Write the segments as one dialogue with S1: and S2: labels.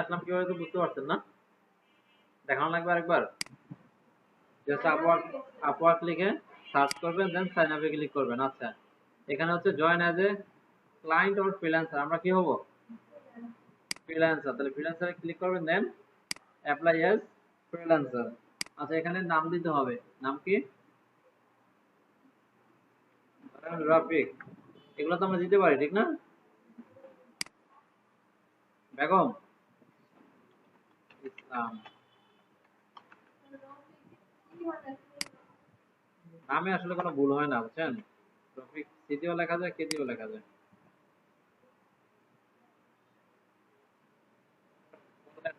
S1: আসলাম কিভাবে তো বুঝতে পারছেন না? দেখানো লাগবে আরেকবার। জাস্ট আপওয়ার্ক লিখে সার্চ করবেন, দেন সাইন আপে ক্লিক করবেন। আচ্ছা, এখানে হচ্ছে join as a client or freelancer. আমরা কি হব? ফ্রিল্যান্সার। তাহলে ফ্রিল্যান্সারে ক্লিক করবেন, দেন অ্যাপ্লাই অ্যাজ ফ্রিল্যান্সার। আচ্ছা, এখানে নাম দিতে হবে। নাম কি? রাফিক। এগুলো তো আমরা দিতে পারি, ঠিক না? বেগম ইসলাম। নামে আসলে কোনো ভুল হয় না, বুঝছেন? রফিক সিটিও লেখা যায়, কেটিও লেখা যায়।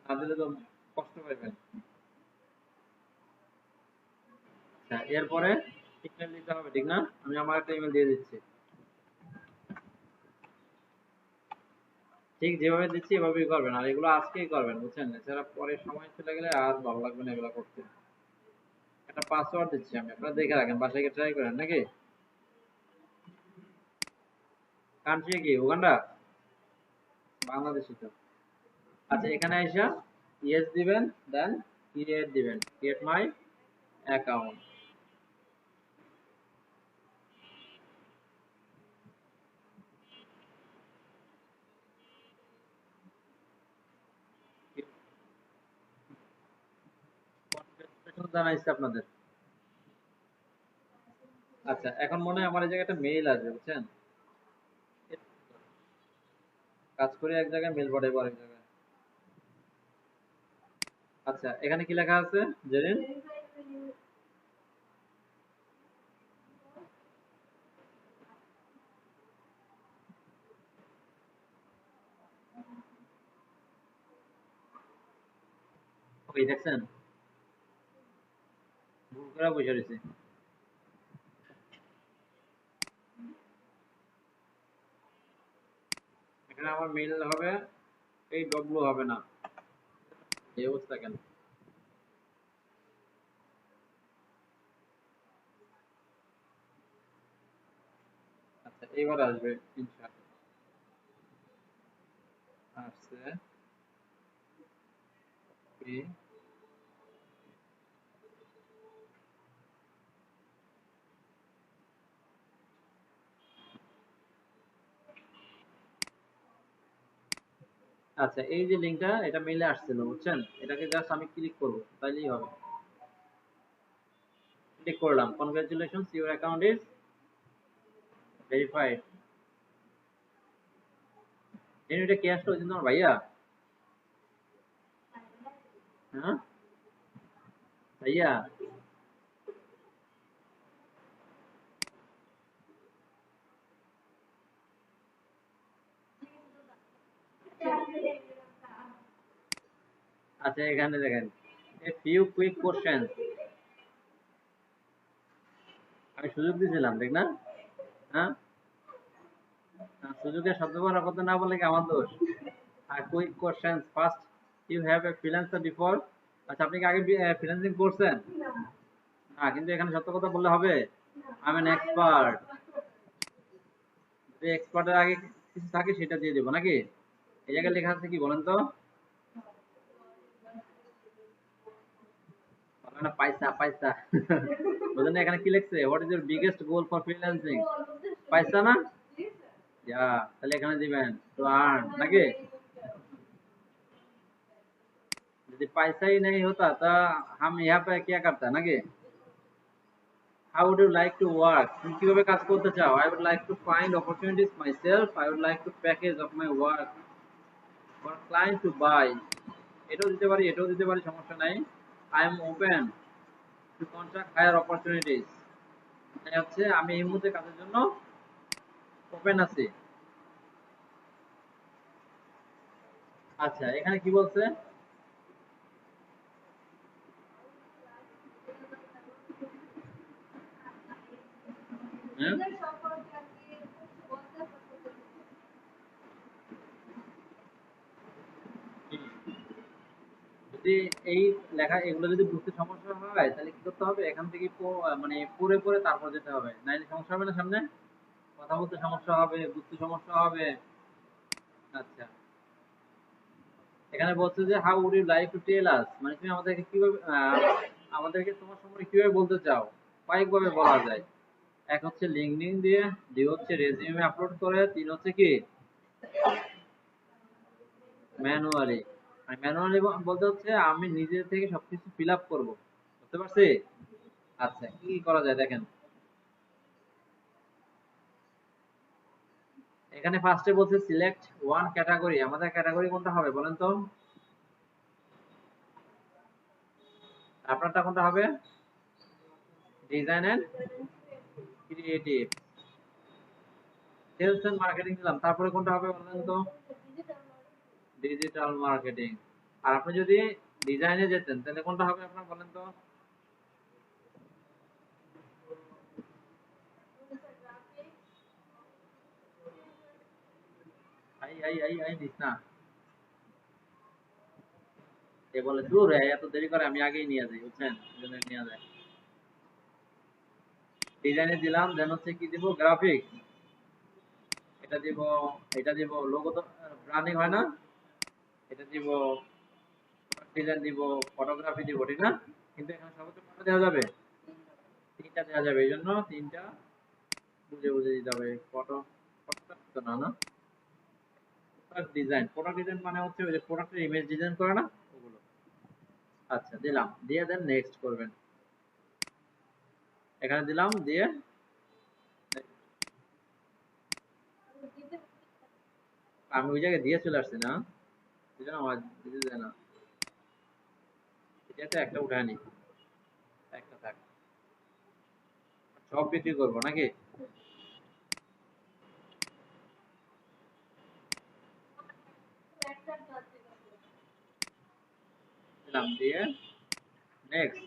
S1: না দিলে তো কষ্ট পাইবেন। আচ্ছা, এরপরে ইমেল দিতে হবে, ঠিক না? আমি আমার একটা ইমেল দিয়ে দিচ্ছি। ঠিক যেভাবে দিচ্ছি এভাবেই করবেন, আর এগুলো আজকেই করবেন, বুঝছেন? এছাড়া পরে সময় চলে গেলে আর ভালো লাগবে না এগুলো করতে। একটা পাসওয়ার্ড দিচ্ছি আমি, আপনারা দেখে রাখেন, বাসায় গিয়ে ট্রাই করেন নাকি। কান্ট্রি কি উগান্ডা? বাংলাদেশি তো। আচ্ছা, এখানে আইসা ইয়েস দিবেন, দেন ক্রিয়েট দিবেন, ক্রিয়েট মাই অ্যাকাউন্ট। কনগ্রাচুলেশন জানাইছি আপনাদের। আচ্ছা, এখন মনে হয় আমার এই জায়গায় একটা মেইল আসবে, বুঝছেন? কাজ করে এক জায়গায়, মেল পাঠাবো আরেক জায়গায়। আচ্ছা, এখানে কি লেখা আছে জেরিন? ওই দেখছেন, ভুল করে বসে রয়েছে। এখানে আমার মেইল হবে, এই ডব্লু হবে না। এই অবস্থা কেন? আচ্ছা, এবার আসবে ইনশাআল্লাহ। আসছে কি? আচ্ছা, এই যে লিংকটা, এটা মেইলে আসছিল, বুঝছেন? এটাকে জাস্ট আমি ক্লিক করব, তাইলেই হবে। ক্লিক করলাম, congratulations your account is verified. এটা কে আসলো? ওই জন্য আমার ভাইয়া। হ্যাঁ ভাইয়া। আচ্ছা, এখানে দেখেন, এ ফিউ কুইক কোশ্চেন। আমি সুযোগ দিয়েছিলাম, ঠিক না? হ্যাঁ, সুযোগের সদ্ব্যবহার করতে না বললে কি আমার দোষ? আর quick question first, you have a freelancer before. আচ্ছা, আপনি কি আগে ফ্রিল্যান্সিং করছেন? না, কিন্তু এখানে সত্য কথা বললে হবে। আমি এন এক্সপার্ট। যদি এক্সপার্টের আগে কিছু থাকে সেটা দিয়ে দেবো নাকি? এই জায়গায় লেখা আছে কি বলেন তো? বলে না পয়সা পয়সা। বুঝলেন? এখানে কি লিখছে? What is your biggest goal for freelancing? পয়সা না? ইয়া, তাহলে এখানে দিবেন টু আর্ন নাকি? যদি पैसा ही नहीं होता तो हम यहाँ पे क्या करता নাকি? How would you like to work? তুমি কিভাবে কাজ করতে চাও? I would like to find opportunities myself. I would like to package of my work for client to buy. এটাও দিতে পারি, এটাও দিতে পারি, সমস্যা নাই। I am open to contract higher opportunities. মানে হচ্ছে আমি এই মুহূর্তে কাজের জন্য ওপেন আছি। আচ্ছা, এখানে কি বলছে? হ্যাঁ, যদি এই লেখা এগুলো যদি বুঝতে সমস্যা হয় তাহলে কি করতে হবে? এখান থেকে মানে পড়ে পড়ে তারপর যেতে হবে, নাইলে সমস্যা হবে না সামনে। কথা বলতে সমস্যা হবে, বুঝতে সমস্যা হবে। আচ্ছা, এখানে বলছে যে how would you like to tell us, মানে তুমি আমাদেরকে কিভাবে আমাদেরকে তোমার সম্পর্কে কিভাবে বলতে চাও। কয়েকভাবে বলা যায়। এক হচ্ছে লিঙ্কডইন দিয়ে, দুই হচ্ছে রেজিউমে আপলোড করে, তিন হচ্ছে কি ম্যানুয়ালি। মানে ম্যানুয়ালি বলতে হচ্ছে আমি নিজে থেকে সবকিছু ফিল আপ করবো, বুঝতে পারছি। আচ্ছা কি কি করা যায় দেখেন। এখানে ফার্স্টে বলছে সিলেক্ট ওয়ান ক্যাটাগরি, আমাদের ক্যাটাগরি কোনটা হবে বলেন তো, আপনারটা কোনটা হবে? Design and creative, sales and marketing দিলাম, তারপরে কোনটা হবে বলেন তো? Digital marketing. আর আপনি যদি ডিজাইনে যেতেন তাহলে কোনটা হবে আপনার বলেন তো? I I I I this না, এ বলে দূর এত দেরি করে, আমি আগেই নিয়ে যাই বুঝছেন, এজন্য নিয়ে যায়। ডিজাইনে দিলাম, দেন হচ্ছে কি দিব, গ্রাফিক্স এটা দিব, এটা দিব, লোগো তো ব্র্যান্ডিং হয় না, এটা দিব, ডিজাইন দিব, ফটোগ্রাফি দিব, ঠিক না? কিন্তু এখানে সর্বোচ্চ কয়টা দেওয়া যাবে? তিনটা দেওয়া যাবে, এই জন্য তিনটা বুঝে বুঝে দিতে হবে। ফটো, ফটোটা তো না না, ডিজাইন, প্রোডাক্ট ডিজাইন মানে হচ্ছে ওই যে প্রোডাক্টের ইমেজ ডিজাইন করে না ওগুলো। আচ্ছা দিলাম, দিয়ে দেন নেক্সট করবেন। এখানে দিলাম দিয়ে আমি ওই জায়গায় দিয়ে চলে আসছি না, এই জন্য আমার দিতে দেয় না। এটা একটা উঠায় নি, একটা থাক, সব বিক্রি করবো নাকি? দিলাম দিয়ে নেক্সট।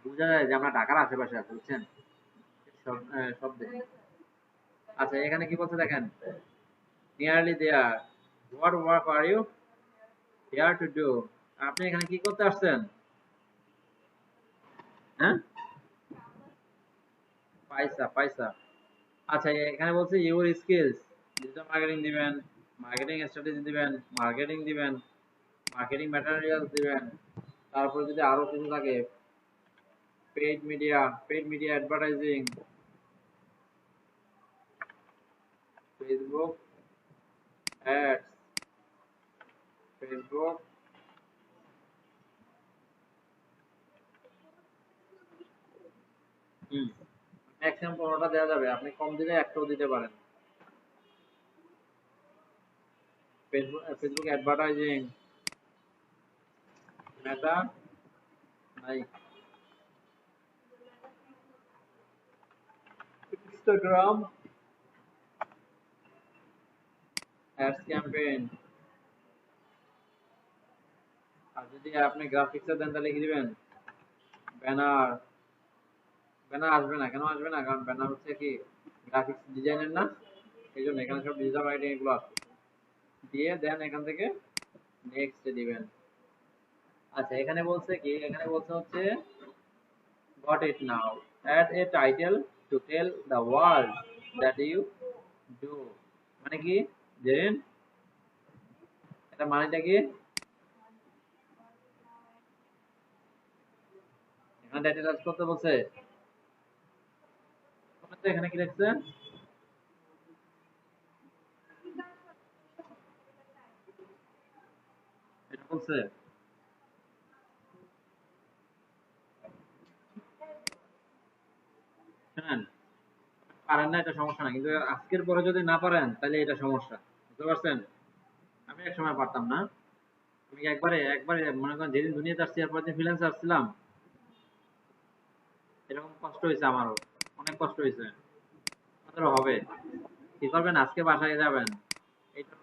S1: বোঝা যায় যে আমরা ঢাকার আশেপাশে আছি বুঝছেন, সব শব্দে। আচ্ছা এখানে কি বলছে দেখেন, nearly there, what work are you here to do, আপনি এখানে কি করতে আসছেন? হ্যাঁ, পয়সা পয়সা। আচ্ছা এখানে বলছে ইউর স্কিলস, ডিজিটাল মার্কেটিং দিবেন, মার্কেটিং স্ট্র্যাটেজি দিবেন, মার্কেটিং দিবেন, মার্কেটিং ম্যাটেরিয়ালস দিবেন, তারপরে যদি আরো কিছু থাকে paid media advertising, Facebook ads, Facebook, hmm, maximum 15টা দেওয়া যাবে, আপনি কম দিলে একটাও দিতে পারেন। ফেসবুক অ্যাডভার্টাইজিং, মেটা নাই, ইনস্টাগ্রাম অ্যাডস ক্যাম্পেইন। আর যদি আপনি গ্রাফিক্সে দেন তাহলে কি দিবেন, ব্যানার। ব্যানার আসবে না, কেন আসবে না? কারণ ব্যানার হচ্ছে কি গ্রাফিক্স ডিজাইনের না, এই জন্য এখানে সব ডিজিটাল মার্কেটিং এগুলো আসবে। দিয়ে দেন এখান থেকে নেক্সট দিবেন। আচ্ছা এখানে বলছে কি, এখানে বলছে হচ্ছে got it now, add a title to tell the world that you do, মানে কি জেন, এটা মানেটা কি? এখানে টাইটেল আজ করতে বলছে, এখানে কি লিখছে, এটা বলছে শুনেন, পারেন না এটা সমস্যা না, কিন্তু আজকের পরে যদি না পারেন তাহলে এটা সমস্যা, বুঝতে পারছেন? আমি এক সময় পারতাম না, আমি একবারে একবারে মনে করেন যেদিন দুনিয়াতে আসছি এরপর দিন ফ্রিল্যান্সার ছিলাম, এরকম কষ্ট হয়েছে আমারও, অনেক কষ্ট হয়েছে, আপনাদেরও হবে। কি করবেন, আজকে বাসায় যাবেন, এইটা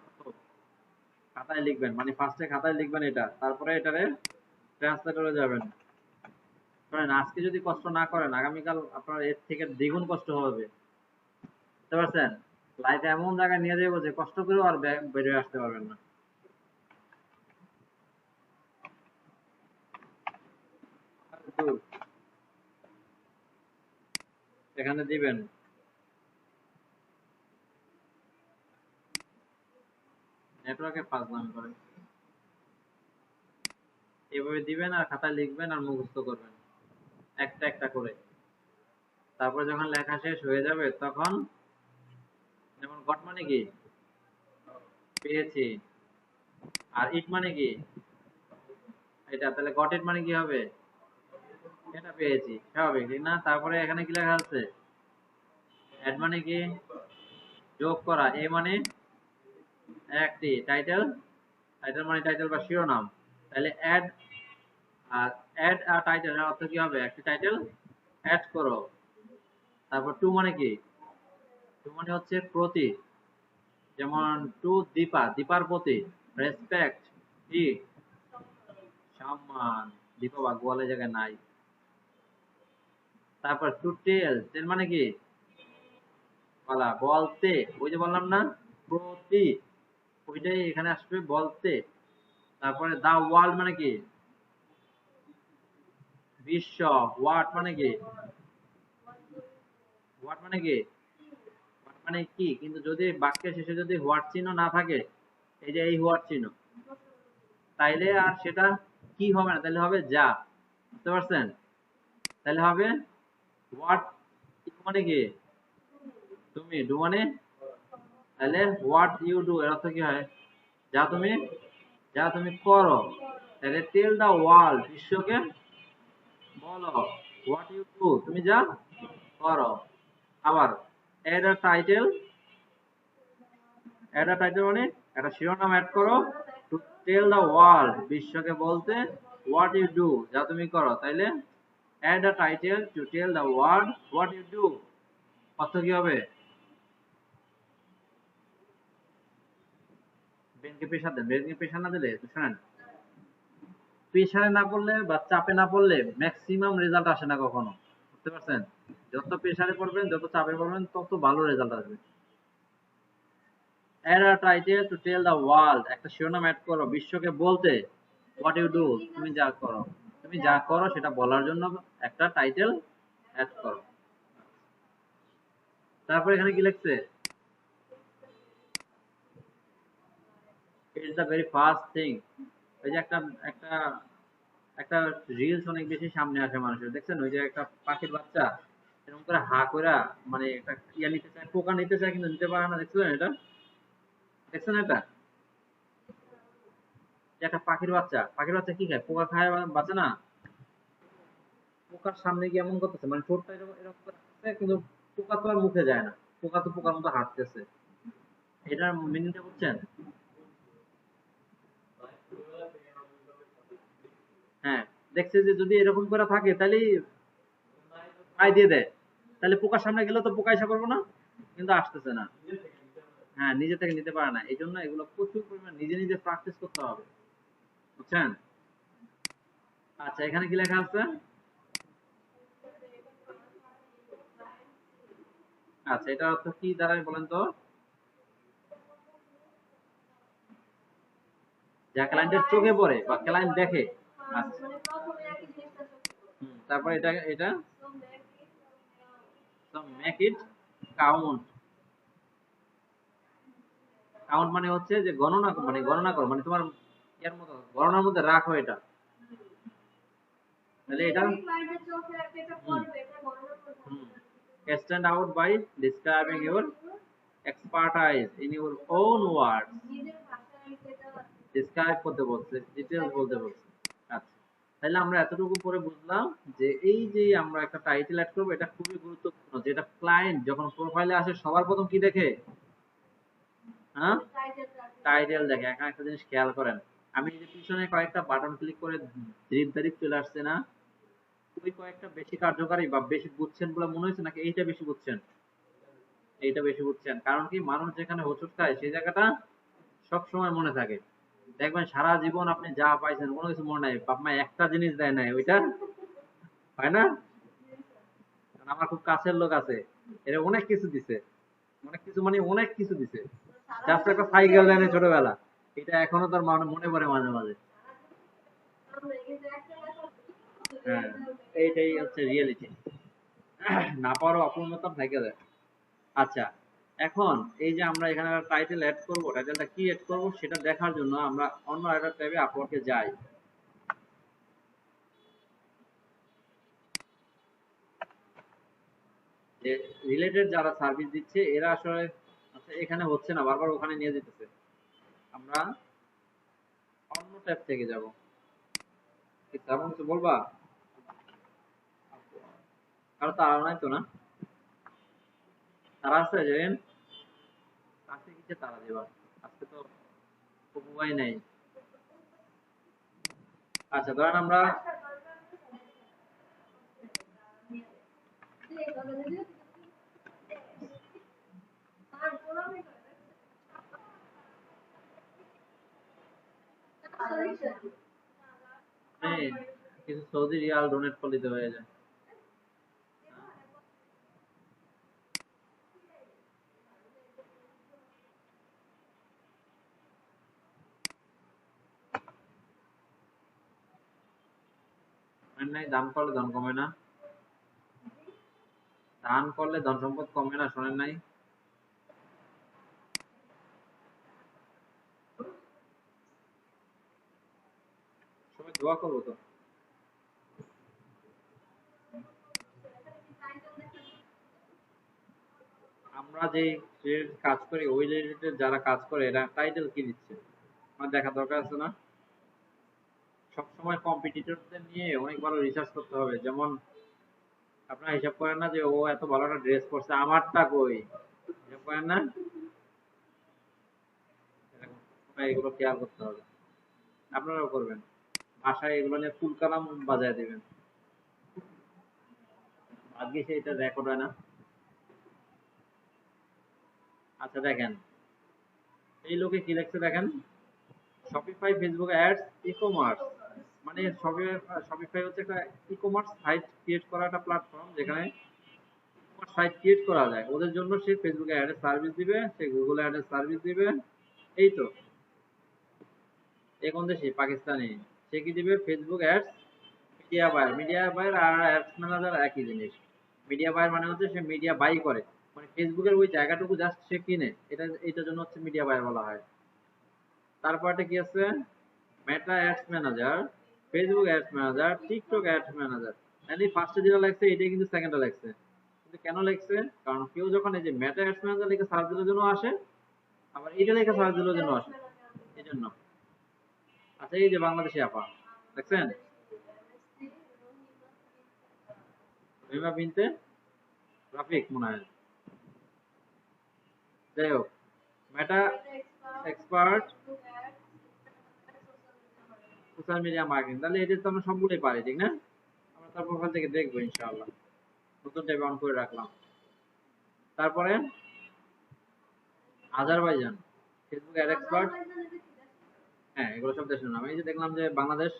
S1: খাতায় লিখবেন, মানে ফার্স্টে খাতায় লিখবেন এটা, তারপরে এটারে ট্রান্সলেটরে যাবেন। করেন, আজকে যদি কষ্ট না করেন আগামীকাল আপনার এর থেকে দ্বিগুণ কষ্ট হবে, বুঝতে পারছেন? লাইফে এমন জায়গায় নিয়ে যাবো যে কষ্ট করেও আর বেরিয়ে আসতে পারবেন না। ধুর, এখানে দিবেন নেটওয়ার্কে ফাজলামি করে। এভাবে দিবেন আর খাতায় লিখবেন আর মুখস্থ করবেন একটা একটা করে। তারপর যখন লেখা শেষ হয়ে যাবে তখন, যেমন গট মানে কি পেয়েছি, আর ইট মানে কি এটা, তাহলে গট ইট মানে কি হবে এটা পেয়েছি, স্বাভাবিক ঠিক না? তারপরে এখানে কি লেখা আছে, অ্যাড মানে কি যোগ করা, এ মানে একটি, টাইটেল, টাইটেল মানে টাইটেল বা শিরোনাম, তাহলে অ্যাড, আর অ্যাড আর টাইটেল এর অর্থ কি হবে, একটি টাইটেল অ্যাড করো। তারপর টু মানে কি, টু মানে হচ্ছে প্রতি, যেমন টু দীপা, দীপার প্রতি, রেসপেক্ট কি সম্মান, দীপা বা গোয়ালে জায়গায় নাই। তারপর টু টেল, টেল মানে কি বলা, বলতে, ওই যে বললাম না প্রতি, ওইটাই এখানে আসবে বলতে। তারপরে দা ওয়ার্ল্ড মানে কি বিশ্ব, হোয়াট মানে কি, হোয়াট মানে কি, হোয়াট মানে কি, কিন্তু যদি বাক্যের শেষে যদি হোয়াট চিহ্ন না থাকে, এই যে এই হোয়াট চিহ্ন, তাইলে আর সেটা কি হবে না, তাহলে হবে যা, বুঝতে পারছেন? তাহলে হবে হোয়াট মানে কি তুমি, ডু মানে, তাহলে হোয়াট ইউ ডু এর অর্থ কি হয়, যা তুমি, যা তুমি করো। তাহলে টেল দা ওয়ার্ল্ড, বিশ্বকে বলো, হোয়াট ইউ ডু, তুমি যা করো। আবার add a title, add a title মানে একটা শিরোনাম অ্যাড করো, টু টেল দা ওয়ার্ল্ড, বিশ্বকে বলতে, হোয়াট ইউ ডু, যা তুমি করো। তাইলে add a title to tell the world what you do, অর্থ কি হবে, ব্রেনকে প্রেশার দেন, ব্রেনকে প্রেশার না দিলে শোনেন, প্রেশারে না পড়লে বা চাপে না পড়লে ম্যাক্সিমাম রেজাল্ট আসে না কখনো, বুঝতে পারছেন? যত প্রেশারে পড়বেন, যত চাপে পড়বেন, তত ভালো রেজাল্ট আসবে। Add a title to tell the world, একটা শিরোনাম অ্যাড করো বিশ্বকে বলতে, হোয়াট ইউ ডু, তুমি যা করো, তুমি যা করো সেটা বলার জন্য একটা টাইটেল অ্যাড করো। তারপর এখানে কি লিখছে, it's the very first thing. ওই যে একটা একটা একটা রিলস অনেক বেশি সামনে আসে মানুষের, দেখছেন? ওই যে একটা পাখির বাচ্চা এরকম করে হা করে, মানে একটা ইয়া নিতে চায়, পোকা নিতে চায় কিন্তু নিতে পারে না, দেখছেন এটা? দেখছেন এটা? যে একটা পাখির বাচ্চা, পাখির বাচ্চা কি খায়, পোকা খায়, বাঁচে না, পোকার সামনে গিয়ে এমন করতেছে, মানে ঠোঁটটা এরকম এরকম করে হাঁটছে, কিন্তু পোকা তো আর মুখে যায় না, পোকা তো পোকার মতো হাঁটতেছে। এটার মিনিংটা বুঝছেন? হ্যাঁ, দেখছে যে যদি এরকম করে থাকে তাহলে পাই দিয়ে দেয়, তাহলে পোকার সামনে গেলে তো পোকা এসে করবো না, কিন্তু আসতেছে না। হ্যাঁ, নিজে থেকে নিতে পারে না, এই জন্য এগুলো প্রচুর পরিমাণ নিজে নিজে প্র্যাকটিস করতে হবে, বুঝছেন? আচ্ছা, এখানে কি লেখা আছে, আচ্ছা এটা অর্থ কি দাঁড়ায় বলেন তো, যা ক্লায়েন্টের চোখে পড়ে বা ক্লায়েন্ট দেখে। আচ্ছা, তারপর এটা এটা মেক ইট কাউন্ট, কাউন্ট মানে হচ্ছে যে গণনা, মানে গণনা করো, মানে তোমার ইয়ার মতো গণনার মধ্যে রাখো এটা, তাহলে এটা stand out by describing your expertise in your own words, describe করতে বলছে, ডিটেইলস বলতে বলছে। আচ্ছা, তাহলে আমরা এতটুকু পরে বুঝলাম যে এই যে আমরা একটা টাইটেল অ্যাড করবো, এটা খুবই গুরুত্বপূর্ণ, যেটা ক্লায়েন্ট যখন প্রোফাইলে আসে সবার প্রথম কি দেখে, হ্যাঁ টাইটেল দেখে। এখন একটা জিনিস খেয়াল করেন, আমি এই যে পিছনে কয়েকটা বাটন ক্লিক করে দ্রিপ দারিপ চলে আসছে না, ওই কয়েকটা বেশি কার্যকারী বা বেশি বুঝছেন বলে মনে হয়েছে নাকি এইটা বেশি বুঝছেন, এইটা বেশি বুঝছেন? কারণ কি, মানুষ যেখানে হোঁচট খায় সেই জায়গাটা সব সময় মনে থাকে। দেখবেন সারা জীবন আপনি যা পাইছেন কোনো কিছু মনে নাই, বাপ মা একটা জিনিস দেয় নাই, ওইটা হয় না? কারণ আমার খুব কাছের লোক আছে, এরা অনেক কিছু দিছে, অনেক কিছু মানে অনেক কিছু দিছে, জাস্ট একটা সাইকেল দেয় নাই ছোটবেলা, এটা এখনো তার মনে পড়ে মাঝে মাঝে। হ্যাঁ, এইটাই হচ্ছে রিয়েলিটি, না পারো অপূর্ণতা থেকে যায়। আচ্ছা, এখন এই যে আমরা এখানে টাইটেল অ্যাড করব, টাইটেলটা কি অ্যাড করব সেটা দেখার জন্য আমরা অন্য একটা ট্যাবে আপওয়ার্কে যাই। যে রিলেটেড যারা সার্ভিস দিচ্ছে এরা আসলে আচ্ছা এখানে হচ্ছে না, বারবার ওখানে নিয়ে যেতেছে। আমরা অন্য ট্যাব থেকে যাব। তেমন কিছু বলবা? কারো তারা নাই তো না? তারা আছে জানেন? আজকে কিসে তারা দেবা? আজকে তো উপায় নাই। আচ্ছা ধরেন আমরা কিছু সৌদি রিয়াল ডোনেট করে দিতে হয়ে যায়। নাই দান করলে ধন কমে না, দান করলে ধন সম্পদ কমে না, শোনেন নাই? সবাই দোয়া করবো তো। আমরা যে কাজ করি ওই রিলেটেড যারা কাজ করে এরা টাইটেল কি দিচ্ছে আমার দেখা দরকার আছে না? সবসময় কম্পিটিটরদের নিয়ে অনেক ভালো রিসার্চ করতে হবে। যেমন আপনারা হিসাব করেন না যে ও এত ভালো একটা ড্রেস পরছে, আমারটা কই? হিসাব করেন না? এগুলো খেয়াল করতে হবে, আপনারাও করবেন। বাসায় এগুলো নিয়ে ফুল কালাম বাজায় দিবেন। আজকে সেটা রেকর্ড হয় না। আচ্ছা দেখেন এই লোকে কি লিখছে দেখেন, Shopify Facebook ads e commerce. মানে শপিফাই হচ্ছে একটা ই কমার্স সাইট ক্রিয়েট করা একটা প্ল্যাটফর্ম যেখানে সাইট ক্রিয়েট করা যায়। ওদের জন্য সে ফেসবুকে অ্যাডের সার্ভিস দিবে, সে গুগলে অ্যাডের সার্ভিস দিবে। এই তো কোন দেশি পাকিস্তানি, সে কি দিবে Facebook ads. Media buyer, media buyer আর অ্যাডস ম্যানেজার একই জিনিস। মিডিয়া বায়ার মানে হচ্ছে সে মিডিয়া বাই করে, মানে ফেসবুকের ওই জায়গাটুকু জাস্ট সে কিনে, এটার জন্য হচ্ছে মিডিয়া বায়ার বলা হয়। তারপরটা কি আছে, মেটা ads manager, Facebook ads manager, TikTok ads manager. মানে ফার্স্টে যেটা লাগছে এটাই কিন্তু সেকেন্ডে লাগছে। কিন্তু কেন লাগছে? কারণ কেউ যখন এই যে মেটা অ্যাডস ম্যানেজার লিখে সার্চ দিলের জন্য আসে, আবার এটা লিখে সার্চ দিলের জন্য আসে, এই জন্য। আচ্ছা এই যে বাংলাদেশি আপা দেখছেন, রহিমা বিনতে রাফিক মনে হয়। যাই হোক, মেটা এক্সপার্ট সোশ্যাল মিডিয়া মার্কেটিং, তাহলে এটা তো আমরা সবগুলোই পারি ঠিক না? আমরা তারপর ওখান থেকে দেখবো ইনশাআল্লাহ। নতুন ট্যাব অন করে রাখলাম। তারপরে আজারবাইজান ফেসবুক অ্যাড এক্সপার্ট, হ্যাঁ এগুলো সব দেশের নাম। এই যে দেখলাম যে বাংলাদেশ,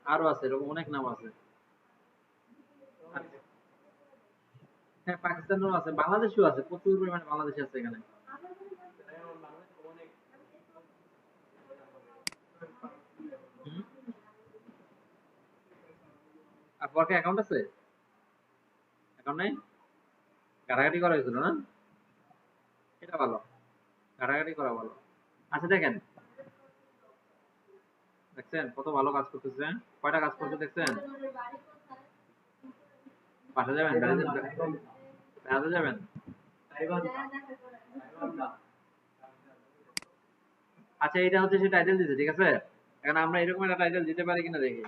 S1: আরো আছে এরকম অনেক নাম আছে। হ্যাঁ পাকিস্তানেরও আছে, বাংলাদেশেও আছে, প্রচুর পরিমাণে বাংলাদেশি আছে এখানে। হুম, আপনার কি অ্যাকাউন্ট আছে? অ্যাকাউন্ট নেই? ঘাটাঘাটি করা হয়েছিল না? এটা ভালো, ঘাটাঘাটি করা ভালো। আচ্ছা দেখেন, দেখছেন কত ভালো কাজ করতেছে? কয়টা কাজ করতে দেখছেন? বাসা যাবেন, বেড়াতে যাবেন? আচ্ছা এটা হচ্ছে সে টাইটেল দিছে ঠিক আছে। এখন আমরা এরকম একটা টাইটেল দিতে পারি কিনা দেখি।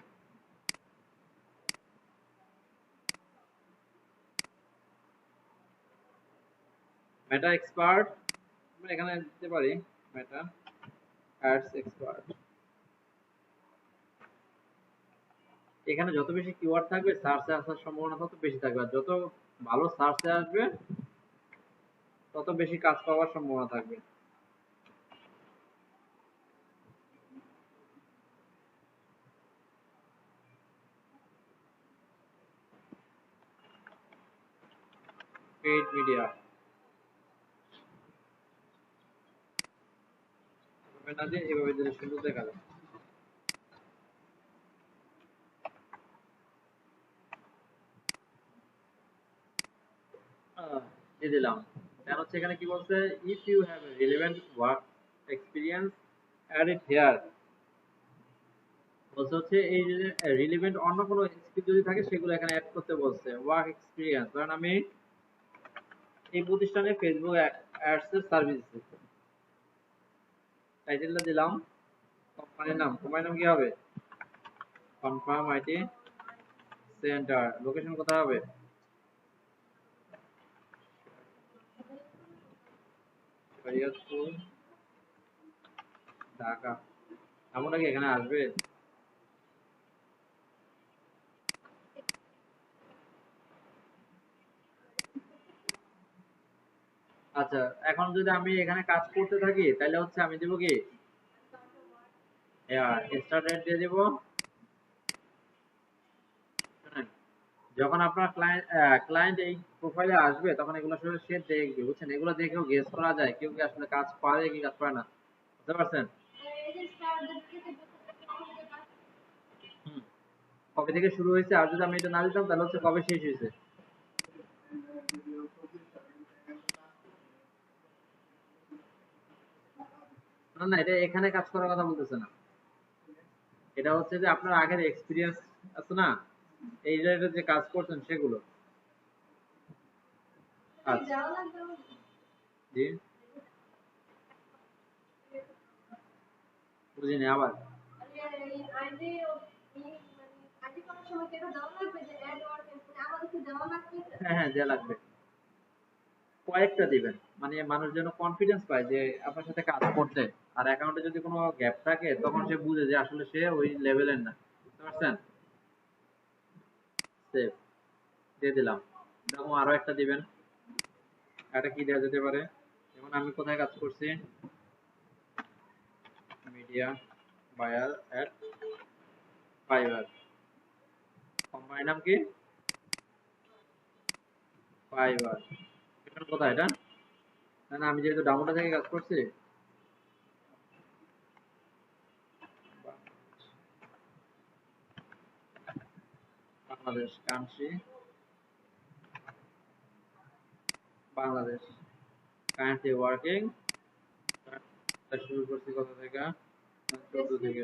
S1: মেটা এক্সপার্ট, আমরা এখানে দিতে পারি মেটা অ্যাডস এক্সপার্ট। এখানে যত বেশি কিওয়ার্ড থাকবে সার্চে আসার সম্ভাবনা তত বেশি থাকবে, আর যত ভালো সার্চে আসবে তত বেশি কাজ পাওয়ার সম্ভাবনা থাকবে। পেইড মিডিয়া না দিয়ে এভাবে দিলে সুন্দর দেখা যায়। দিয়ে দিলাম। দেন হচ্ছে এখানে কি বলছে, if you have a relevant work experience add it here. বলছে হচ্ছে এই যে রিলেভেন্ট অন্য কোনো স্কিল যদি থাকে সেগুলো এখানে অ্যাড করতে বলছে। ওয়ার্ক এক্সপিরিয়েন্স, কারণ আমি এই প্রতিষ্ঠানে ফেসবুক অ্যাডস এর সার্ভিস দিচ্ছি। টাইটেলটা দিলাম, কোম্পানির নাম, কোম্পানির নাম কি হবে, কনফার্ম আইটি সেন্টার। লোকেশন কোথায় হবে, শরীয়তপুর, ঢাকা। আমরা কি এখানে আসবে? আচ্ছা, এখন যদি আমি এখানে কাজ করতে থাকি তাহলে হচ্ছে আমি দিব কি, স্টার্ট ডেট দিয়ে দিব। শুনেন, যখন আপনার ক্লায়েন্ট এই প্রোফাইলে আসবে তখন এগুলো আসলে সে দেখবে, বুঝছেন? এগুলো দেখেও গেস করা যায় কেউ কি আসলে কাজ পারে কি কাজ পারে না, বুঝতে পারছেন? হুম, কবে থেকে শুরু হয়েছে, আর যদি আমি এটা না দিতাম তাহলে হচ্ছে কবে শেষ হয়েছে। না না, এটা এখানে কাজ করার কথা বলতেছে না, এটা হচ্ছে যে আপনার আগের এক্সপিরিয়েন্স আছে না, এই রিলেটেড যে কাজ করছেন সেগুলো। আচ্ছা, জি, বুঝিনি আবার। হ্যাঁ হ্যাঁ, দেয়া লাগবে, কয়েকটা দিবেন, মানে মানুষ যেন কনফিডেন্স পায় যে আপনার সাথে কাজ করতে। আর অ্যাকাউন্টে যদি কোনো গ্যাপ থাকে তখন সে বুঝে যে আসলে সে ওই লেভেলের না, বুঝতে পারছেন? সেভ দিয়ে দিলাম। এরকম আরো একটা দিবেন। এটা কি দেওয়া যেতে পারে, যেমন আমি কোথায় কাজ করছি, মিডিয়া বায়ার এট ফাইবার, কোম্পানির নাম কি, ফাইবার। এটা কোথায় এটা, না না, আমি যেহেতু ডাউনলোড থেকে কাজ করছি, Bangladesh country, Bangladesh, currently working. শুরু করছি কত থেকে, 14 থেকে।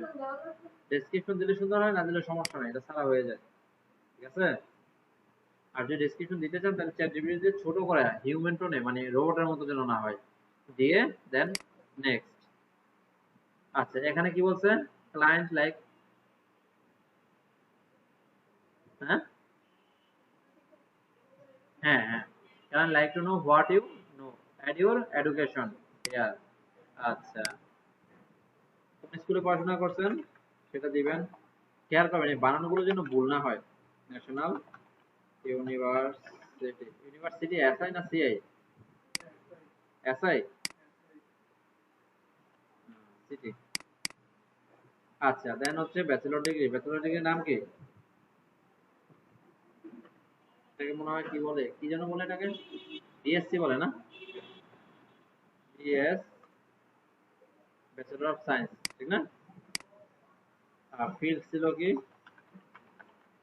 S1: ডেসক্রিপশন দিলে সুন্দর হয়, না দিলে সমস্যা নাই, এটা ছাড়া হয়ে যায়, ঠিক আছে? আর যদি ডেসক্রিপশন দিতে চান তাহলে চ্যাট জিপিটি দিয়ে ছোট করে হিউম্যান টোনে, মানে রোবটের মতো যেন না হয়, দিয়ে দেন নেক্সট। আচ্ছা, এখানে কি বলছে, ক্লায়েন্ট লাইক, হ্যাঁ হ্যাঁ হ্যাঁ, client like to know what you know at your education here. আচ্ছা, কোন স্কুলে পড়াশোনা করছেন সেটা দিবেন। খেয়াল করবেন এই বানানগুলো যেন ভুল না হয়। ন্যাশনাল ইউনিভার্সিটি, ইউনিভার্সিটি এসআই না সিআই, এসআই, সিটি। আচ্ছা, দেন হচ্ছে ব্যাচেলর ডিগ্রি, ব্যাচেলর ডিগ্রির নাম কি, এটাকে মনে হয় কি বলে, কি যেন বলে এটাকে, বিএসসি বলে না, বিএস, ব্যাচেলর অফ সায়েন্স, ঠিক না? আর ফিল্ড ছিল কি,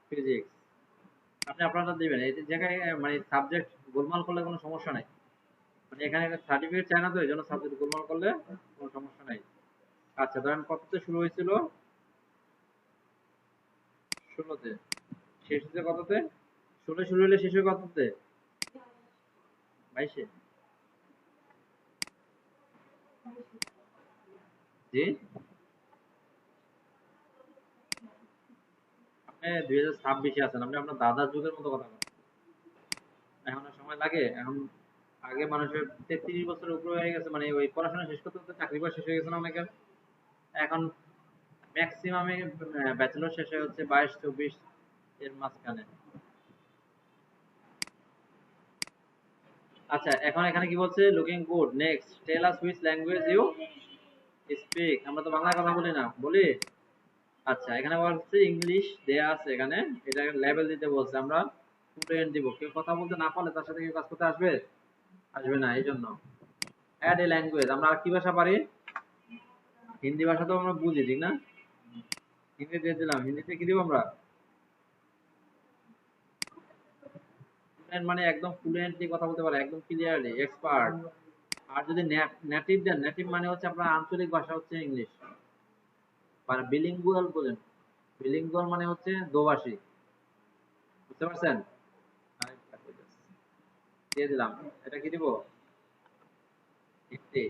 S1: ফিজিক্স। আপনি আপনারটা দিবেন, এই জায়গায় মানে সাবজেক্ট গোলমাল করলে কোনো সমস্যা নাই, মানে এখানে সার্টিফিকেট চায় না, তো এই জন্য সাবজেক্ট গোলমাল করলে কোনো সমস্যা নাই। আচ্ছা, ধরেন কততে শুরু হয়েছিল, 16-তে, শেষ হচ্ছে কততে, 16 শুরু হলে শেষ হয় কততে, 22-এ। জি, আপনি 2026-এ আছেন, আপনি আপনার দাদার যুগের মতো কথা বলেন। এখন আর সময় লাগে এখন, আগে মানুষের 33 বছরের উপরে হয়ে গেছে, মানে ওই পড়াশোনা শেষ করতে করতে চাকরি পাওয়া শেষ হয়ে গেছে না অনেকের। এখন ম্যাক্সিমামে ব্যাচেলর শেষে হচ্ছে 22-24 এর মাঝখানে। আচ্ছা, এখন এখানে কি বলছে, looking good, next tell us which language you speak. আমরা তো বাংলায় কথা বলি না, বলি? আচ্ছা, এখানে বলছে ইংলিশ দেয়া আছে এখানে, এটা লেভেল দিতে বলছে, আমরা স্টুডেন্ট দিব। কেউ কথা বলতে না পারলে তার সাথে কেউ কাজ করতে আসবে, আসবে না, এই জন্য অ্যাড এ ল্যাঙ্গুয়েজ। আমরা আর কি ভাষা পারি, হিন্দি ভাষা তো আমরা বুঝি, ঠিক না? হিন্দি দিয়ে দিলাম, হিন্দিতে কি দিব আমরা, ফ্লুয়েন্ট মানে একদম ফ্লুয়েন্টলি কথা বলতে পারে, একদম ক্লিয়ারলি এক্সপার্ট। আর যদি নেটিভ দেন, নেটিভ মানে হচ্ছে আপনার আঞ্চলিক ভাষা হচ্ছে ইংলিশ, মানে বিলিঙ্গুয়াল বলেন। বিলিঙ্গুয়াল মানে হচ্ছে দোভাষী, বুঝতে পারছেন? দিয়ে দিলাম। এটা কি দিব? হিন্দি।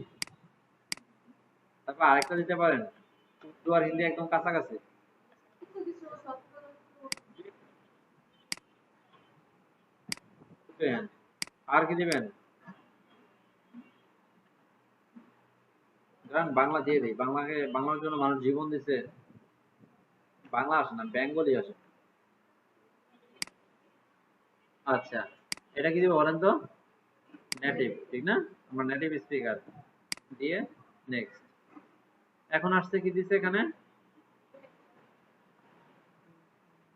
S1: তারপর আরেকটা দিতে পারেন, উর্দু আর হিন্দি একদম কাছাকাছি। আর কি দিবেন? ধরেন বাংলা দিয়ে দিই, বাংলাকে, বাংলার জন্য মানুষ জীবন দিছে। বাংলা আসে না, বেঙ্গলি আসে। আচ্ছা, এটা কি দিব বলেন তো? নেটিভ, ঠিক না? আমরা নেটিভ স্পিকার দিয়ে নেক্সট। এখন আসছে কি দিছে এখানে?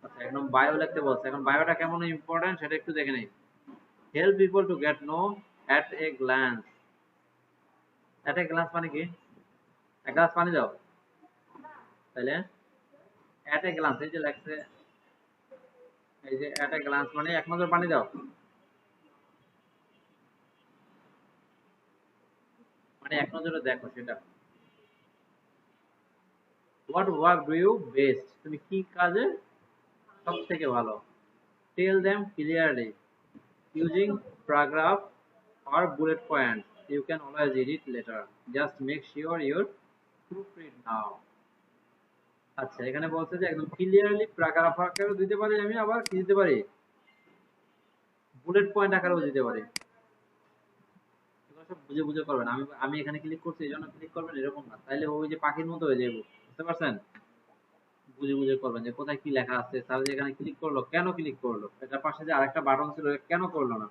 S1: আচ্ছা, একদম বায়ো লিখতে বলছে। এখন বায়োটা কেমন ইম্পর্টেন্ট সেটা একটু দেখে নেই। Help people to get know at a glance. At a glance মানে কি? এক গ্লাস পানি দাও। তাইলে অ্যাট এ গ্লান্স, এই যে লেখছে, এই যে অ্যাট এ গ্লান্স মানে এক নজর পানি দাও, মানে এক নজরে দেখো সেটা। What work do you best, তুমি কি কাজে সব থেকে ভালো? Tell them clearly using paragraph or bullet points. You can always edit later. Just make sure you proofread now. আচ্ছা, এখানে বলছে যে একদম ক্লিয়ারলি প্যারাগ্রাফ আকারেও দিতে পারি আমি, আবার কি দিতে পারি? বুলেট পয়েন্ট আকারেও দিতে পারি। এগুলো সব বুঝে বুঝে করবেন। আমি আমি এখানে ক্লিক করছি এই জন্য ক্লিক করবেন এরকম না, তাইলে ওই যে পাখির মতো হয়ে যাবে, বুঝতে পারছেন? বুঝে বুঝে করবেন যে কোথায় কি লেখা আছে, তাহলে যে এখানে ক্লিক করলো, কেন ক্লিক করলো, এটার পাশে যে আরেকটা বাটন ছিল কেন করলো না,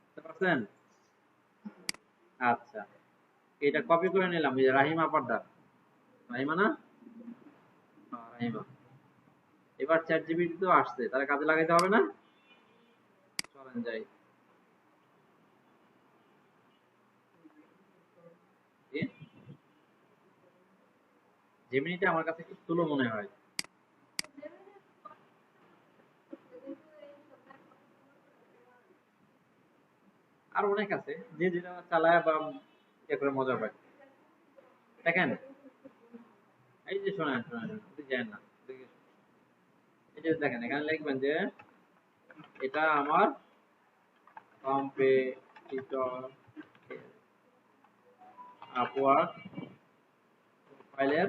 S1: বুঝতে পারছেন? আচ্ছা, এটা কপি করে নিলাম, এই যে রাহিমা পাড্ডা, রাহিমা না? রাহিমা। এবার চ্যাট জিপিটি তো আসছে, তাহলে কাজে লাগাইতে হবে না? চলেন যাই। জেমিনিটা আমার কাছে একটু স্লো মনে হয়। আর অনেক আছে, যে যেটা চালায় বা ইয়ে করে মজা পায়। দেখেন, এই যে শোনেন শোনেন, আপনি জানেন না, এই যে দেখেন এখানে লিখবেন যে এটা আমার কম্পিটিটর আপওয়ার্ক ফাইলের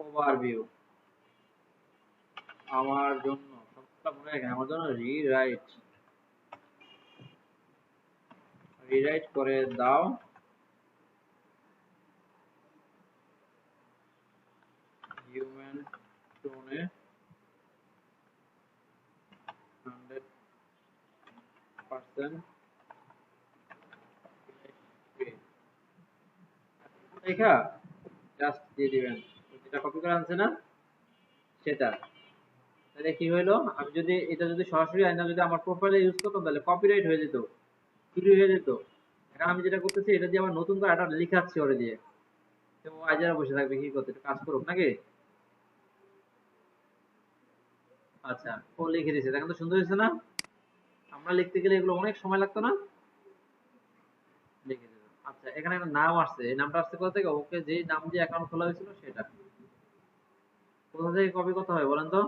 S1: ওভারভিউ। আমার জন্য সবটা মনে রাখেন, আমার জন্য রিরাইট রিরাইট করে দাও হিউম্যান টোনে 100% লেখা জাস্ট দিয়ে দিবেন, যেটা কপি করে আনছে না সেটা। তাহলে কি হইলো, আমি যদি এটা যদি সরাসরি আইনা যদি আমার প্রোফাইলে ইউজ করতাম তাহলে কপিরাইট হয়ে যেত, চুরি হয়ে যেত। এখন আমি যেটা করতেছি এটা দিয়ে আবার নতুন করে একটা লিখাচ্ছি ওরে দিয়ে, তো ও আজেরা বসে থাকবে কি করতে, একটু কাজ করুক নাকি? আচ্ছা, ও লিখে দিয়েছে, দেখেন তো সুন্দর হয়েছে না? আমরা লিখতে গেলে এগুলো অনেক সময় লাগতো না? লিখে দিল। আচ্ছা, এখানে একটা নাম আসছে, এই নামটা আসছে কোথা থেকে? ওকে যেই নাম দিয়ে অ্যাকাউন্ট খোলা হয়েছিল সেটা। কোথা থেকে কপি করতে হয় বলেন তো?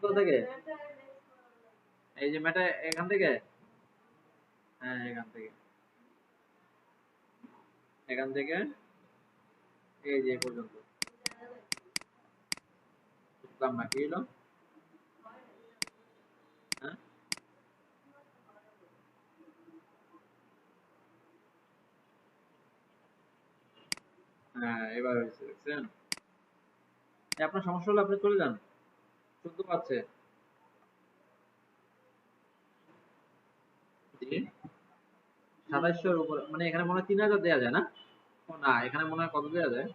S1: কোথা থেকে? এই যে মেটা, এখান থেকে। হ্যাঁ, এখান থেকে, এখান থেকে এই যে এ পর্যন্ত। বুঝলাম না কি হলো? হ্যাঁ, হ্যাঁ, এবার হয়েছে, দেখছেন? আপনার সমস্যা হলে আপনি চলে যান, শুনতে পাচ্ছে। জি, 2700 উপর, মানে এখানে মনে হয় 3000 দেওয়া যায় না? ও না, এখানে মনে হয় কত দেওয়া যায়,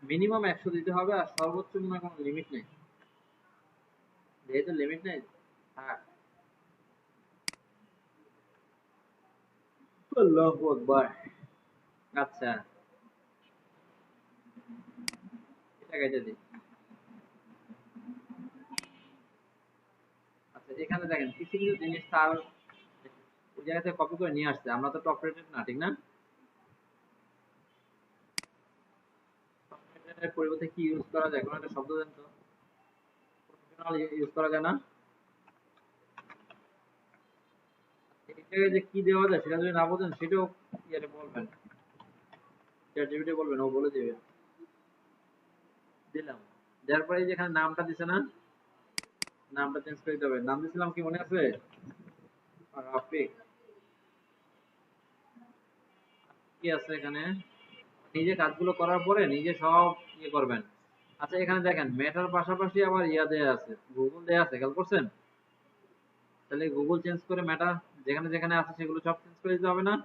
S1: মিনিমাম 100 দিতে হবে, আর সর্বোচ্চ মনে হয় কোনো লিমিট নেই। যেহেতু লিমিট নেই, হ্যাঁ। আল্লাহু আকবার। আচ্ছা, এটা কেটে দিই। এখানে দেখেন কিছু কিছু জিনিস তার ওই জায়গা থেকে কপি করে নিয়ে আসছে, আমরা তো টপ রেটেড না, ঠিক না? টপ রেটেড পরিবর্তে কি ইউজ করা যায়, কোনো একটা শব্দ দেন তো। প্রফেশনাল ইউজ করা যায় না? এই জায়গায় যে কি দেওয়া যায় সেটা যদি না বোঝেন সেটাও ইয়ারে বলবেন, চ্যাট জিপিটি বলবেন, ও বলে দেবে। দিলাম, দেওয়ার পরে যেখানে নামটা দিছে না, নামটা চেঞ্জ করে দিতে হবে। নাম দিছিলাম কি মনে আছে? রাফিক। কি আছে এখানে, নিজে কাজগুলো করার পরে নিজে সব ইয়ে করবেন। আচ্ছা এখানে দেখেন মেটার পাশাপাশি আবার ইয়া দেয়া আছে, গুগল দেয়া আছে, খেয়াল করছেন? তাহলে গুগল চেঞ্জ করে মেটা যেখানে যেখানে আছে সেগুলো সব চেঞ্জ করে দিতে হবে না?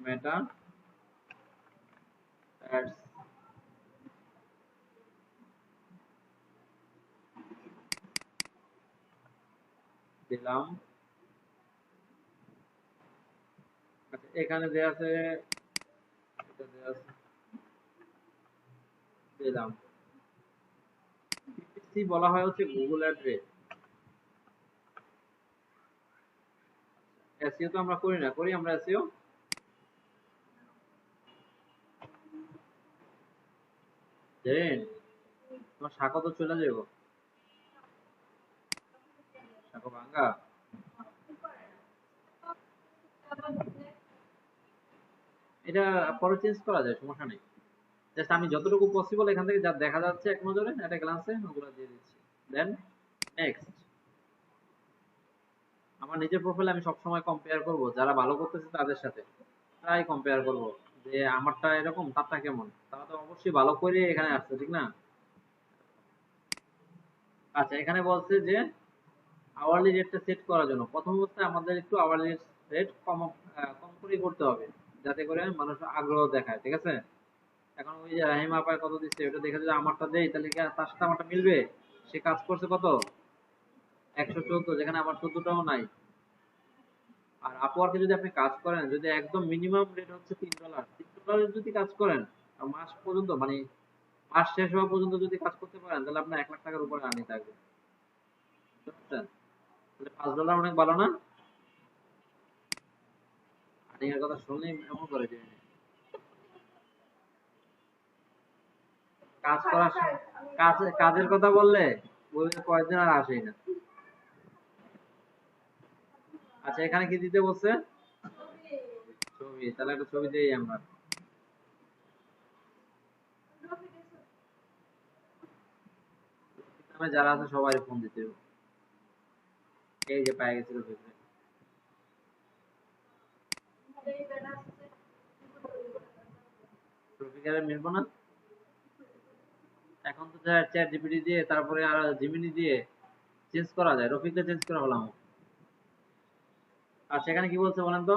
S1: মেটা অ্যাডস দিলাম। আচ্ছা এখানে দেয়া আছে, এটা দেয়া আছে, দিলাম। পিপিসি বলা হয় হচ্ছে গুগল অ্যাড্রেস। এসইও তো আমরা করি না, করি আমরা এসইও? দেন তোমার শাখা তো চলে যাবো, শাখা ভাঙ্গা। এটা পরে চেঞ্জ করা যায়, সমস্যা নেই। জাস্ট আমি যতটুকু পসিবল এখান থেকে যা দেখা যাচ্ছে এক নজরে একটা গ্লান্সে ওগুলো দিয়ে দিচ্ছি। Then next. আমার নিজের প্রোফাইলে আমি সবসময় কম্পেয়ার করব যারা ভালো করতেছে তাদের সাথে, প্রায় কম্পেয়ার করব যে আমারটা এরকম তারটা কেমন, তারা তো অবশ্যই ভালো করে এখানে আসছে, ঠিক না? আচ্ছা এখানে বলছে যে আওয়ারলি রেটটা সেট করার জন্য প্রথম অবস্থায় আমাদের একটু আওয়ারলি রেট কম কম করে করতে হবে, যাতে করে মানুষ আগ্রহ দেখায়, ঠিক আছে? এখন ওই যে রাহিম আপায় কত দিচ্ছে ওটা দেখে যদি আমারটা দেই তাহলে কি আর তার সাথে আমারটা মিলবে? সে কাজ করছে কত, 114, যেখানে আমার 14টাও নাই। আর আপওয়ার্কে যদি আপনি কাজ করেন, যদি একদম মিনিমাম রেট হচ্ছে $3, $3 যদি কাজ করেন আর মাস পর্যন্ত মানে মাস শেষ হওয়া পর্যন্ত যদি কাজ করতে পারেন তাহলে আপনার 1 লাখ টাকার উপরে আর্নিং থাকবে, বুঝতে পারছেন? তাহলে $5 অনেক ভালো না? আর্নিং এর কথা শুনলেই এমন করে যে কাজ করার কাজের কথা বললে ওই কয়েকদিন আর আসেই না। আচ্ছা এখানে কি দিতে বলছে? ছবি, তাহলে একটা ছবি দিই আমরা। নামে যারা আছে সবাই ফোন দিতে হবে। এই যে পাই গেছিল ফেসবুকে। রফিকারে মিলবো না? এখন তো চ্যাট জিপিটি দিয়ে তারপরে আর জিমিনি দিয়ে চেঞ্জ করা যায়, রফিককে চেঞ্জ করে হলাম। আচ্ছা এখানে কি বলছে বলেন তো?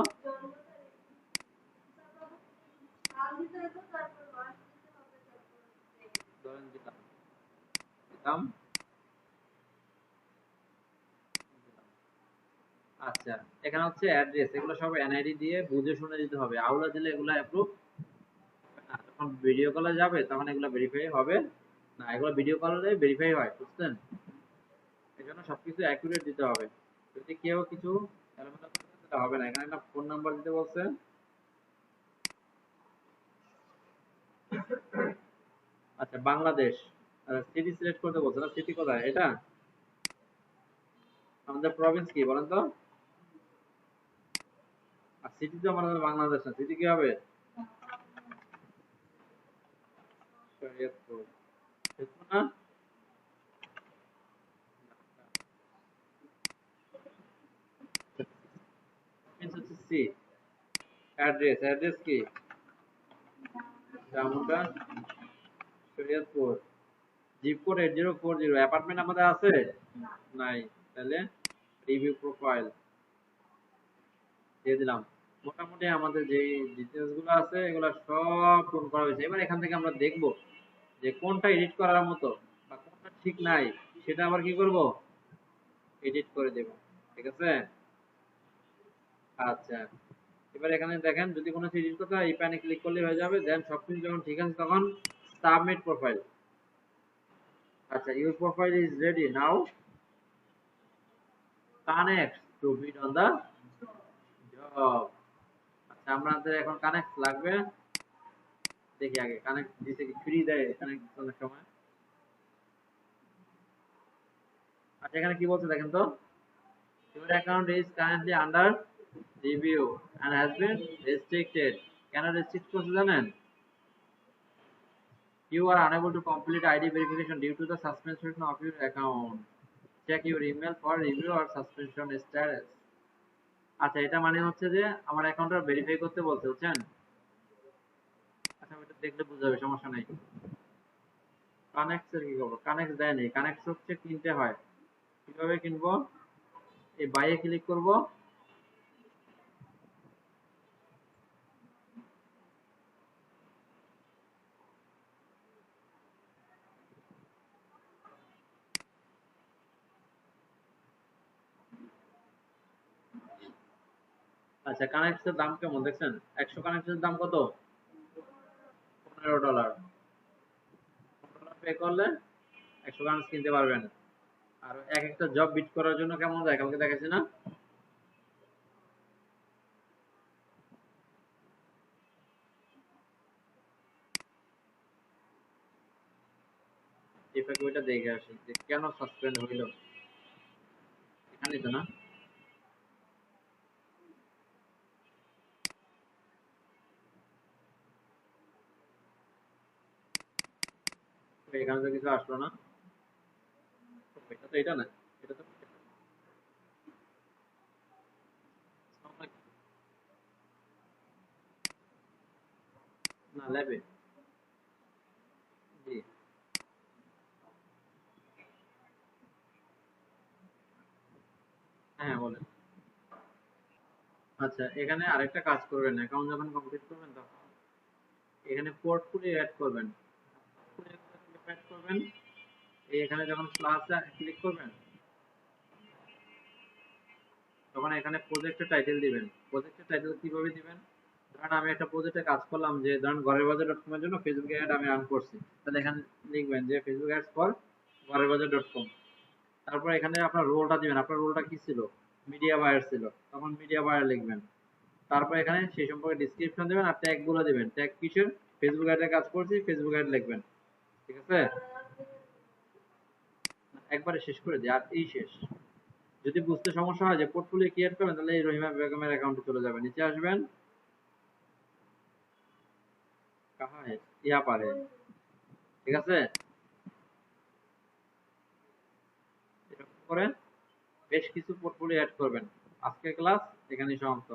S1: ধরেন দিলাম, দিলাম। আচ্ছা এখানে হচ্ছে অ্যাড্রেস, এগুলো সব এনআইডি দিয়ে বুঝে শুনে দিতে হবে, আউলা দিলে এগুলো অ্যাপ্রুভ না। যখন ভিডিও কলে যাবে তখন এগুলো ভেরিফাই হবে না, এগুলো ভিডিও কলে ভেরিফাই হয়, বুঝছেন? এই জন্য সবকিছু অ্যাকুরেট দিতে হবে। যদি কেউ কিছু এলোমেলো করে দেয়, তাহলে হবে না। এখানে একটা ফোন নাম্বার দিতে বলছে। আচ্ছা বাংলাদেশ, সিটি সিলেক্ট করতে বলছে না, সিটি কোথায় এটা? আমাদের প্রভিন্স কি বলেন তো? আর সিটি তো আমাদের বাংলাদেশ না, সিটি কি হবে? শরীয়তপুর, শরীয়তপুর না? প্রভিন্স হচ্ছে সি। অ্যাড্রেস, অ্যাড্রেস কি? Jamuka, Shariatpur, zip code 8040। Apartment আমাদের আছে? নাই। তাহলে রিভিউ প্রোফাইল দিয়ে দিলাম। মোটামুটি আমাদের যে ডিটেলস গুলো আছে এগুলো সব পূরণ করা হয়েছে। এবার এখান থেকে আমরা দেখব যে কোনটা এডিট করার মতো বা কোনটা ঠিক নাই, সেটা আবার কি করব, এডিট করে দেব, ঠিক আছে? আচ্ছা এবার এখানে দেখেন যদি কোনো সিরিজ করতে হয় এই প্যানে ক্লিক করলে হয়ে যাবে। দেন সবকিছু যখন ঠিক আছে তখন সাবমিট প্রোফাইল। আচ্ছা, your profile is ready now, connect to bid on the job. আচ্ছা, আমাদের এখন কানেক্ট লাগবে, দেখি আগে কানেক্ট দিতে কি ফ্রি দেয় কানেক্ট সময়। আচ্ছা, এখানে কি বলছে দেখেন তো, your account is currently under review and has been restricted। কেন রেস্ট্রিক্ট করছে জানেন? You are unable to complete ID verification due to the suspension of your account। Check your email for review or suspension status। আচ্ছা, এটা মানে হচ্ছে যে আমার অ্যাকাউন্টটা ভেরিফাই করতে বলছে, বুঝছেন? আচ্ছা, আমি এটা দেখলে বুঝা যাবে, সমস্যা নাই। কানেক্টস এর কি করবো? কানেক্টস দেয় নেই, কানেক্টস হচ্ছে কিনতে হয়। কিভাবে কিনবো? এই বাইয়ে ক্লিক করব। আচ্ছা, কানেক্টস এর দাম কেমন দেখছেন? 100 কানেক্টস এর দাম কত? $15। $15 পে করলে 100 কানেক্টস কিনতে পারবেন। আর এক একটা জব বিট করার জন্য কেমন যায় কালকে দেখাচ্ছি না? এটাকে ওইটা দেখে আসি যে কেন সাসপেন্ড হইল। এখানেই তো না? তো এখানে তো কিছু আসলো না। এটা তো এটা না, এটা তো না ল্যাবে। জি, হ্যাঁ বলেন। আচ্ছা, এখানে আরেকটা কাজ করবেন, অ্যাকাউন্ট যখন কমপ্লিট করবেন তখন এখানে পোর্টফোলিও অ্যাড করবেন। অ্যাড করবেন, এই এখানে যখন প্লাস ক্লিক করবেন তখন এখানে প্রজেক্টের টাইটেল দিবেন। প্রজেক্টের টাইটেল কিভাবে দিবেন? ধরেন আমি একটা প্রজেক্টে কাজ করলাম, যে ধরেন ঘরের বাজার ডট কম এর জন্য ফেসবুক অ্যাড আমি রান করছি, তাহলে এখানে লিখবেন যে ফেসবুক অ্যাডস ফর ঘরের বাজার ডট কম। তারপর এখানে আপনার রোলটা দিবেন, আপনার রোলটা কি ছিল? মিডিয়া বায়ার ছিল, তখন মিডিয়া বায়ার লিখবেন। তারপর এখানে সেই সম্পর্কে ডিসক্রিপশন দিবেন আর ট্যাগ গুলো দিবেন। ট্যাগ কিসের? ফেসবুক অ্যাডে কাজ করছি, ফেসবুক অ্যাড লিখবেন। ঠিক আছে? একবারে শেষ করে দিই আর এই শেষ। যদি বুঝতে সমস্যা হয় যে পোর্টফোলিও ক্রিয়েট করবেন, তাহলে এই রহিমা বেগমের অ্যাকাউন্টে চলে যাবেন, নিচে আসবেন, কাহা है ইয়া পারে। ঠিক আছে? এরকম করে বেশ কিছু পোর্টফোলিও অ্যাড করবেন। আজকের ক্লাস এখানেই সমাপ্ত।